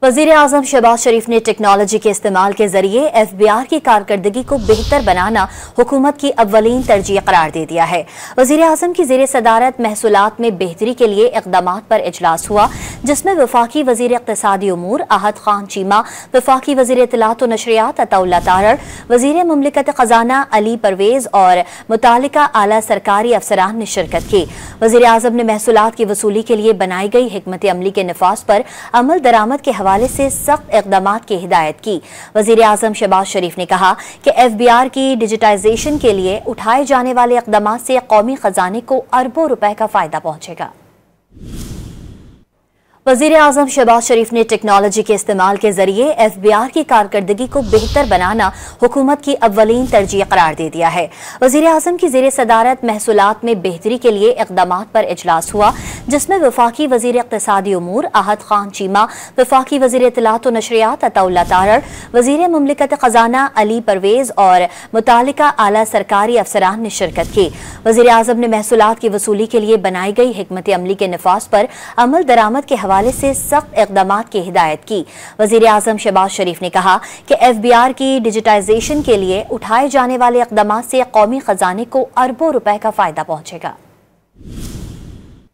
वज़ीर आज़म शहबाज शरीफ ने टेक्नोलॉजी के इस्तेमाल के जरिए FBI की कारकर्दगी को बेहतर बनाना हुकूमत की अव्वलीन तरजीह करार दे दिया है। वज़ीर आज़म की ज़ेर सदारत महसूलात में बेहतरी के लिए इक़दामात पर इजलास हुआ, जिसमें वफाकी वज़ीर इक़्तिसादी उमूर आहद खान चीमा, वफाकी वज़ीर इत्तलात व नशरियात अताउल्लाह तारड़, वज़ीर मुमलिकत खजाना अली परवेज़ और मुतालिका आला सरकारी अफसरान ने शिरकत की। वज़ीर आज़म ने महसूलात की वसूली के लिए बनाई गई हिकमत अमली के नफाज पर अमल दरामद के हवाले से सख्त इक़दामात की हिदायत की। वज़ीर आज़म शहबाज शरीफ ने कहा कि FBI की डिजिटाइजेशन के लिए उठाए जाने वाले इक़दामात से कौमी खजाने को अरबों रुपए का फायदा पहुंचेगा। वज़ीर आज़म शहबाज शरीफ ने टेक्नोलॉजी के इस्तेमाल के जरिए FBI की कारकर्दगी को बेहतर बनाना हुकूमत की अव्वलीन तरजीह करार दे दिया है। वज़ीर आज़म की ज़ेर सदारत महसूलात में बेहतरी के लिए इक़दामात पर इजलास हुआ, जिसमें वफाकी वज़ीर इक़्तिसादी उमूर आहद खान चीमा, वफाकी वज़ीर इत्तलात व नशरियात अताउल्लाह तारड़, वज़ीर मुमलिकत खजाना अली परवेज़ और मुतालिका आला सरकारी अफसरान ने शिरकत की। वज़ीर आज़म ने महसूलात की वसूली के लिए बनाई गई हिकमत अमली के नफाज पर अमल दरामद के हवाले से सख्त इक़दामात की हिदायत की। वज़ीर आज़म शहबाज शरीफ ने कहा कि FBI की डिजिटाइजेशन के लिए उठाए जाने वाले इक़दामात से कौमी खजाने को अरबों रुपए का फायदा पहुंचेगा।